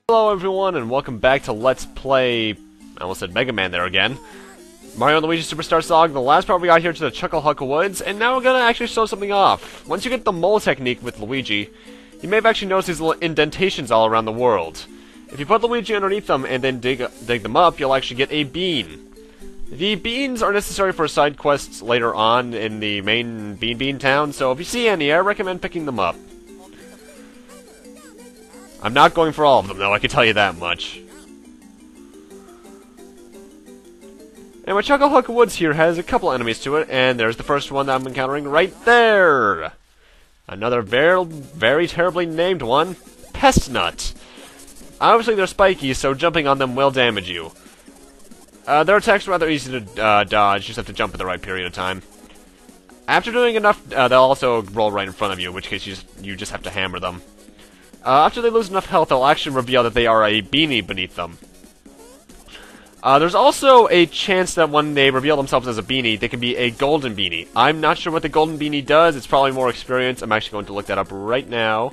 Hello everyone, and welcome back to Let's Play... I almost said Mega Man there again. Mario & Luigi Superstar Saga. The last part we got here to the Chucklehuck Woods, and now we're gonna actually show something off. Once you get the mole technique with Luigi, you may have actually noticed these little indentations all around the world. If you put Luigi underneath them and then dig them up, you'll actually get a bean. The beans are necessary for side quests later on in the main Bean town, so if you see any, I recommend picking them up. I'm not going for all of them, though, I can tell you that much. Anyway, Chucklehuck Woods here has a couple enemies to it, and there's the first one that I'm encountering right there! Another very terribly named one, Pest Nut. Obviously they're spiky, so jumping on them will damage you. Their attacks are rather easy to dodge, you just have to jump at the right period of time. After doing enough, they'll also roll right in front of you, in which case you just have to hammer them. After they lose enough health, they'll actually reveal that they are a beanie beneath them. There's also a chance that when they reveal themselves as a beanie, they can be a golden beanie. I'm not sure what the golden beanie does, it's probably more experience. I'm actually going to look that up right now.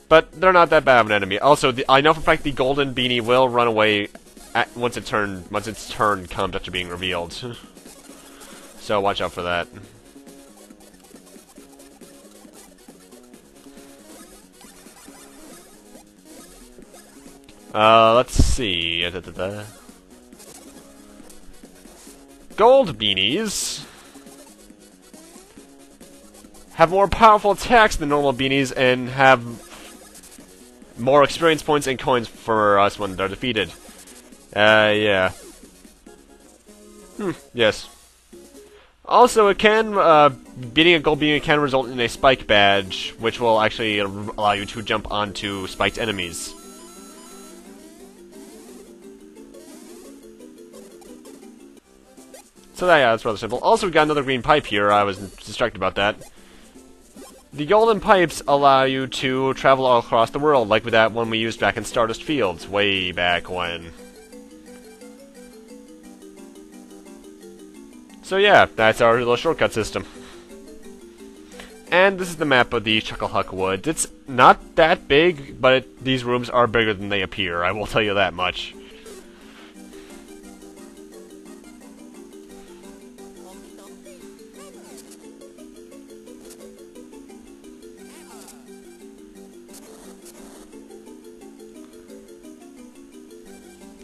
But they're not that bad of an enemy. Also, I know for a fact the golden beanie will run away once its turn comes after being revealed. So watch out for that. Let's see. Gold beanies have more powerful attacks than normal beanies and have more experience points and coins for us when they're defeated. Yeah. Yes. Also, it can, beating a gold beanie can result in a spike badge, which will actually allow you to jump onto spiked enemies. So yeah, that's rather simple. Also, we got another green pipe here. I was distracted about that. The golden pipes allow you to travel all across the world, like with that one we used back in Stardust Fields, way back when. So yeah, that's our little shortcut system. And this is the map of the Chucklehuck Woods. It's not that big, but these rooms are bigger than they appear, I will tell you that much.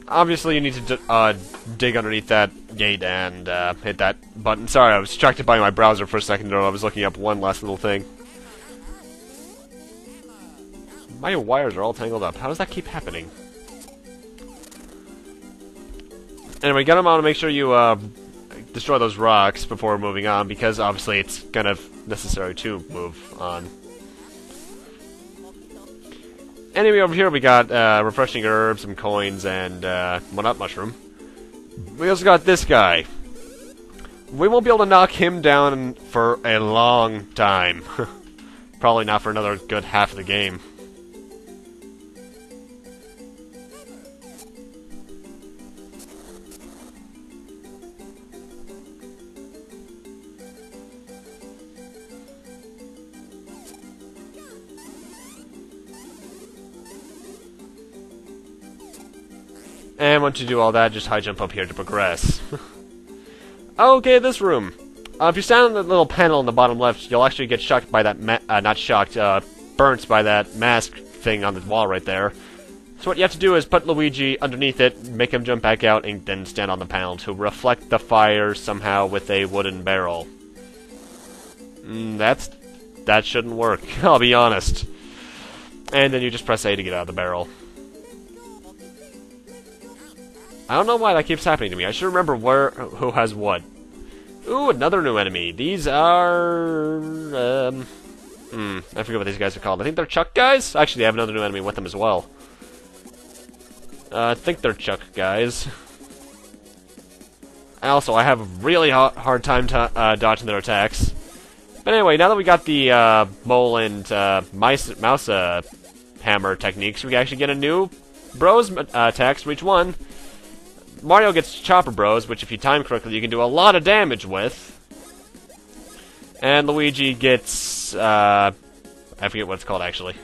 Obviously, you need to dig underneath that gate and hit that button. Sorry, I was distracted by my browser for a second there. I was looking up one last little thing. My wires are all tangled up. How does that keep happening? Anyway, get them on to make sure you destroy those rocks before moving on, because obviously it's kind of necessary to move on. Anyway, over here we got refreshing herbs, some coins, and one-up mushroom. We also got this guy. We won't be able to knock him down for a long time. Probably not for another good half of the game. And once you do all that, just high jump up here to progress. Okay, this room. If you stand on the little panel in the bottom left, you'll actually get shocked by that, not shocked, burnt by that mask thing on the wall right there. So what you have to do is put Luigi underneath it, make him jump back out, and then stand on the panel to reflect the fire somehow with a wooden barrel. That shouldn't work, I'll be honest. And then you just press A to get out of the barrel. I don't know why that keeps happening to me. I should remember who has what. Ooh, another new enemy. These are... I forget what these guys are called. I think they're Chuck guys? Actually, they have another new enemy with them as well. I think they're Chuck guys. Also, I have a really hard time dodging their attacks. But anyway, now that we got the mole and mouse hammer techniques, we can actually get a new bros attacks for each one. Mario gets Chopper Bros, which if you time correctly, you can do a lot of damage with. And Luigi gets, I forget what it's called, actually.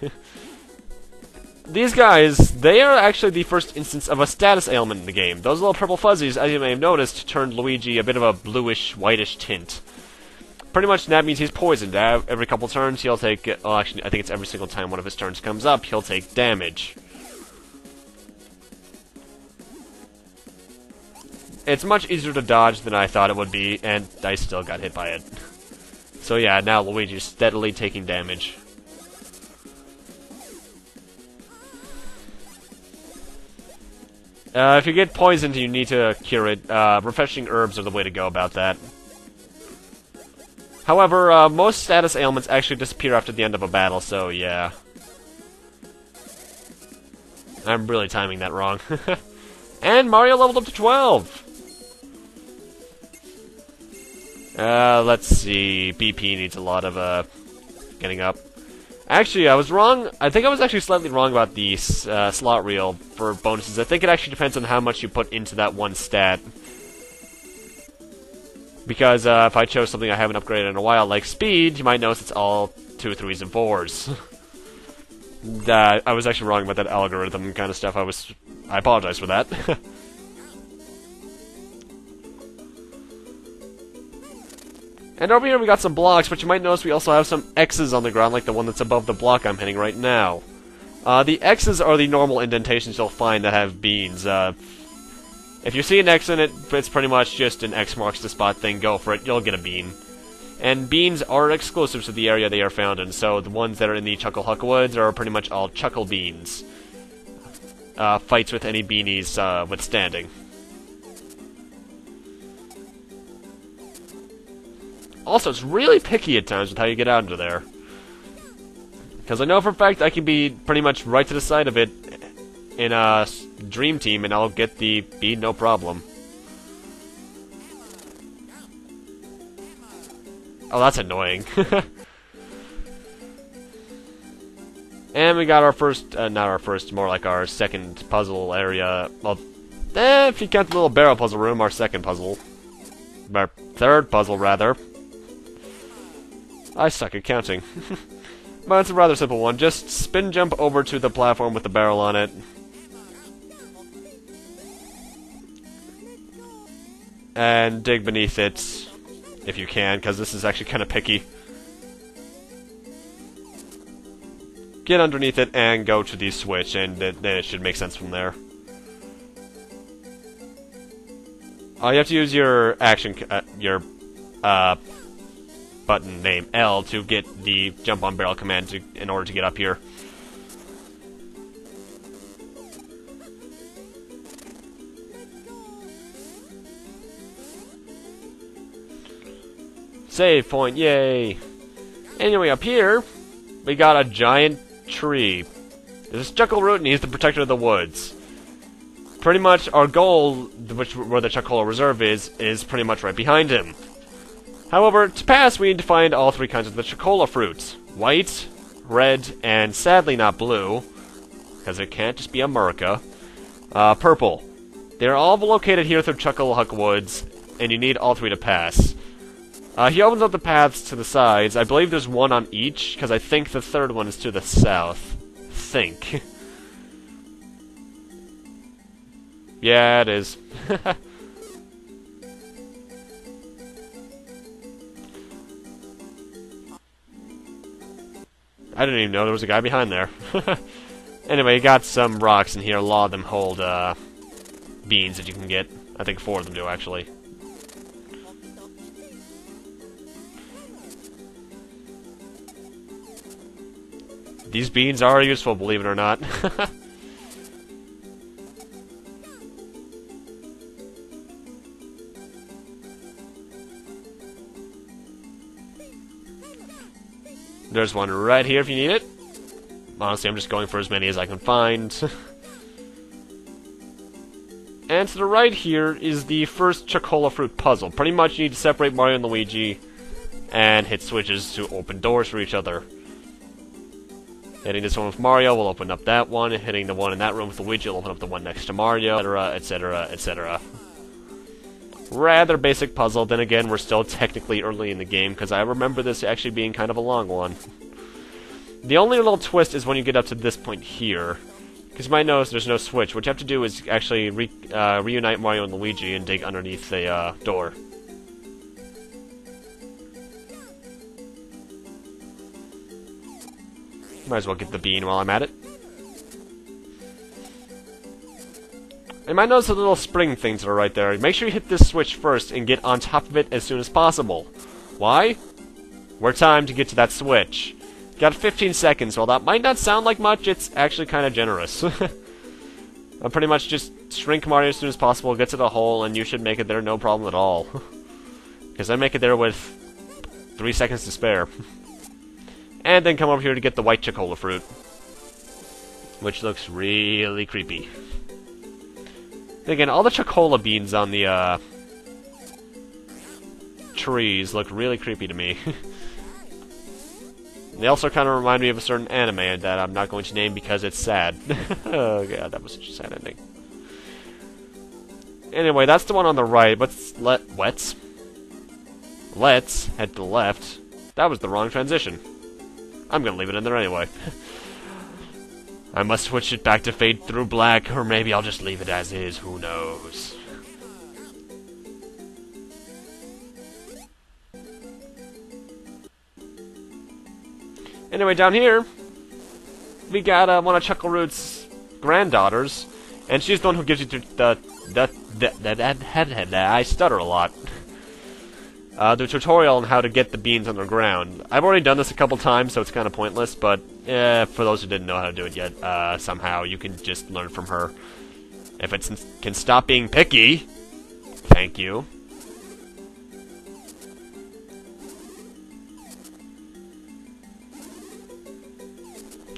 these guys, they are actually the first instance of a status ailment in the game. Those little purple fuzzies, as you may have noticed, turned Luigi a bit of a bluish, whitish tint. Pretty much that means he's poisoned. Every couple turns, he'll take... Well, actually, I think it's every single time one of his turns comes up, he'll take damage. It's much easier to dodge than I thought it would be, and I still got hit by it. So yeah, now Luigi's steadily taking damage. If you get poisoned, you need to cure it. Refreshing herbs are the way to go about that. However, most status ailments actually disappear after the end of a battle, so yeah. I'm really timing that wrong. And Mario leveled up to 12! Let's see. BP needs a lot of, getting up. Actually, I was wrong. I think I was actually slightly wrong about the slot reel for bonuses. I think it actually depends on how much you put into that one stat. Because if I chose something I haven't upgraded in a while, like speed, you might notice it's all 2s, 3s, and 4s. I was actually wrong about that algorithm kind of stuff. I apologize for that. And over here we got some blocks, but you might notice we also have some X's on the ground, like the one that's above the block I'm hitting right now. The X's are the normal indentations you'll find that have beans. If you see an X in it, it's pretty much just an X marks the spot thing, go for it, you'll get a bean. And beans are exclusive to the area they are found in, so the ones that are in the Chucklehuck Woods are pretty much all Chuckle Beans. Fights with any beanies withstanding. Also, it's really picky at times with how you get out into there. Because I know for a fact I can be pretty much right to the side of it in a Dream Team, and I'll get the bean no problem. Oh, that's annoying. And we got our first, not our first, more like our second puzzle area. Well, if you count the little barrel puzzle room, our second puzzle. Our third puzzle, rather. I suck at counting. But it's a rather simple one. Just spin jump over to the platform with the barrel on it. And dig beneath it, if you can, because this is actually kind of picky. Get underneath it and go to the switch, and then it should make sense from there. You have to use your action, button name L to get the jump on barrel command in order to get up here. Save point, yay! Anyway, up here, we got a giant tree. This is Chuckleroot, and he's the protector of the woods. Pretty much our goal, where the Chucklehuck Reserve is pretty much right behind him. However, to pass, we need to find all three kinds of the Chocola fruits. White, red, and sadly not blue, because it can't just be America. Purple. They're all located here through Chucklehuck Woods, and you need all three to pass. He opens up the paths to the sides. I believe there's one on each, because I think the third one is to the south. Think. Yeah, it is. I didn't even know there was a guy behind there. Anyway, you got some rocks in here. A lot of them hold beans that you can get. I think 4 of them do, actually. These beans are useful, believe it or not. There's one right here if you need it. Honestly, I'm just going for as many as I can find. And to the right here is the first Chocola fruit puzzle. Pretty much you need to separate Mario and Luigi and hit switches to open doors for each other. Hitting this one with Mario will open up that one. Hitting the one in that room with Luigi will open up the one next to Mario, etc., etc., etc. Rather basic puzzle. Then again, we're still technically early in the game, because I remember this actually being kind of a long one. The only little twist is when you get up to this point here. Because you might notice there's no switch. What you have to do is actually reunite Mario and Luigi and dig underneath the door. Might as well get the bean while I'm at it. You might notice the little spring things that are right there. Make sure you hit this switch first and get on top of it as soon as possible. Why? We're timed to get to that switch. Got 15 seconds. While that might not sound like much, it's actually kind of generous. I'll pretty much just shrink Mario as soon as possible, get to the hole, and you should make it there no problem at all. Because I make it there with 3 seconds to spare. And then come over here to get the white Chucklehuck fruit. Which looks really creepy. Again, all the Chucklehuck beans on the trees look really creepy to me. They also kind of remind me of a certain anime that I'm not going to name because it's sad. Oh god, that was such a sad ending. Anyway, that's the one on the right. Let's head to the left. That was the wrong transition. I'm gonna leave it in there anyway. I must switch it back to fade through black, or maybe I'll just leave it as is, who knows. Anyway, down here, we got one of Chuckleroot's granddaughters, and she's the one who gives you I stutter a lot. The tutorial on how to get the beans underground. I've already done this a couple times, so it's kind of pointless, but for those who didn't know how to do it yet, somehow you can just learn from her. If it can stop being picky, thank you.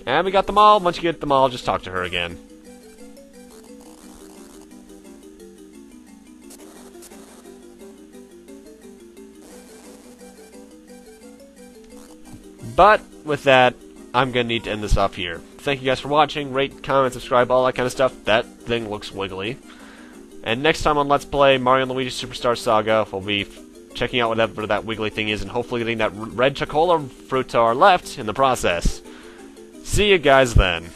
And we got them all. Once you get them all, just talk to her again. But, with that, I'm gonna need to end this off here. Thank you guys for watching. Rate, comment, subscribe, all that kind of stuff. That thing looks wiggly. And next time on Let's Play Mario & Luigi Superstar Saga, we'll be checking out whatever that wiggly thing is and hopefully getting that red Chucklehuck fruit to our left in the process. See you guys then.